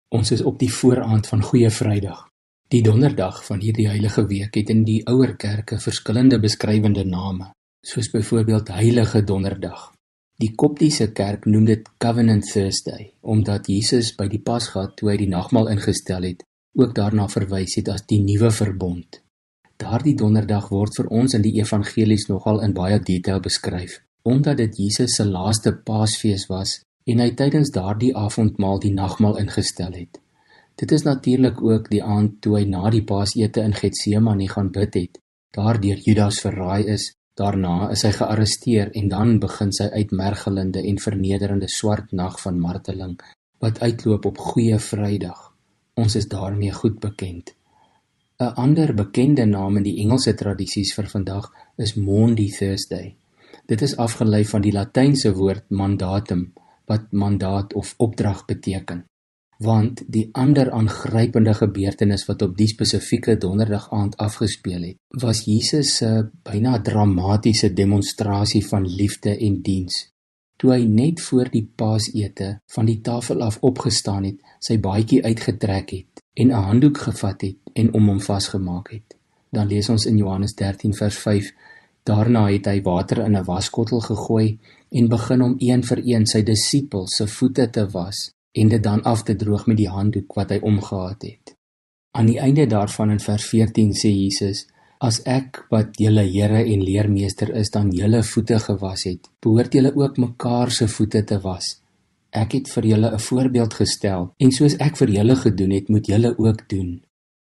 Ons is op die vooraand van Goeie Vrydag. Die donderdag van hierdie heilige week het in die ouer kerke verskillende beskrywende name, soos byvoorbeeld Heilige Donderdag. Die Koptiese kerk noem dit Covenant Thursday, omdat Jesus by die Pasga, toe hy die nagmaal ingestel het, ook daarna verwys het as die nuwe verbond. Daardie donderdag word vir ons in die evangelies nogal in baie detail beskryf, omdat dit Jesus se laaste Paasfees was en hy tydens daardie avondmaal die nagmaal ingestel het. Dit is natuurlik ook die aand toe hy na die Paasete in Getsemane gaan bid het, daar deur Judas verraai is, daarna is hy gearresteer en dan begin sy uitmergelende en vernederende swart nag van marteling, wat uitloop op Goeie Vrydag. Ons is daarmee goed bekend. 'n ander bekende naam in die Engelse tradisies vir vandag is Maundy Thursday. Dit is afgelei van die Latynse woord mandatum, wat mandaat of opdrag beteken. Want die ander aangrypende gebeurtenis wat op die spesifieke donderdag aand afgespeel het, was Jesus se byna dramatiese demonstrasie van liefde en diens. Toe hy net voor die Paasete van die tafel af opgestaan het, sy baadjie uitgetrek het en 'n handdoek gevat het en om hom vasgemaak het. Dan lees ons in Johannes 13 vers 5, daarna het hy water in 'n waskottel gegooi en begin om een vir een sy disippels se voete te was en dit dan af te droog met die handdoek wat hy omgehad het. Aan die einde daarvan in vers 14 sê Jesus, as ek wat julle Here en leermeester is dan julle voete gewas het, behoort julle ook mekaar se voete te was. Ek het vir julle 'n voorbeeld gestel en soos ek vir julle gedoen het, moet julle ook doen.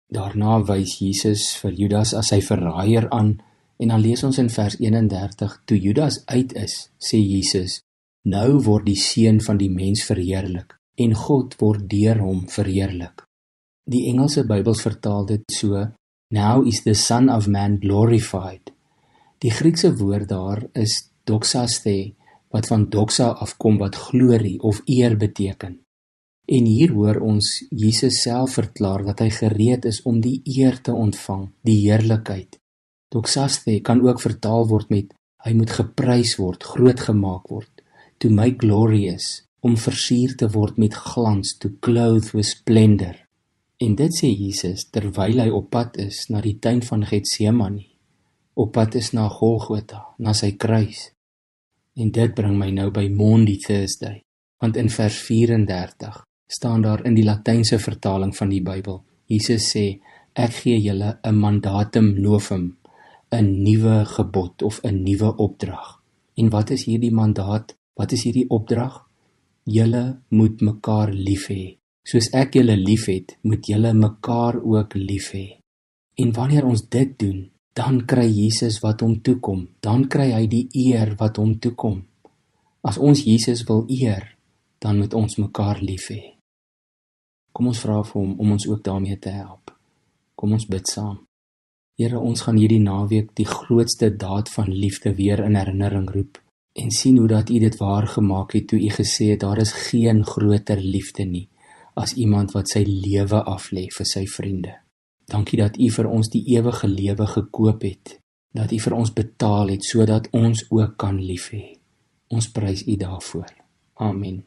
Daarna wys Jesus vir Judas as sy verraaier aan en dan lees ons in vers 31, toe Judas uit is, sê Jesus, nou word die Seun van die mens verheerlik en God word deur hom verheerlik. Die Engelse Bybels vertaal dit so, now is the Son of Man glorified. Die Griekse woord daar is doxaste, wat van doxa afkom wat glorie of eer beteken. En hier hoor ons Jesus self verklaar dat hy gereed is om die eer te ontvang, die heerlikheid. Doxaste kan ook vertaal word met, hy moet geprys word, groot gemaak word, to make glorious, om versier te word met glans, to clothe with splendor. En dit sê Jesus terwyl hy op pad is na die tuin van Getsemane, op pad is na Golgotha, na sy kruis. En dit bring my nou by Maundy Thursday, want in vers 34 staan daar in die Latynse vertaling van die Bybel, Jesus sê, ek gee julle 'n mandatum novum, 'n nuwe gebod of 'n nuwe opdrag. En wat is hierdie mandaat? Wat is hierdie opdrag? Julle moet mekaar lief hê. Soos ek julle lief het, moet julle mekaar ook lief hê. En wanneer ons dit doen, dan kry Jesus wat hom toekom. Dan kry hy die eer wat hom toekom. As ons Jesus wil eer, dan moet ons mekaar lief hê. Kom ons vra vir hom om ons ook daarmee te help. Kom ons bid saam. Here, ons gaan hierdie naweek die grootste daad van liefde weer in herinnering roep en sien hoe dat U dit waar gemaak het toe U gesê het, daar is geen groter liefde nie as iemand wat sy lewe aflê vir sy vriende. Dankie dat U vir ons die ewige lewe gekoop het, dat U vir ons betaal het sodat ons ook kan lief hê. Ons prys U daarvoor. Amen.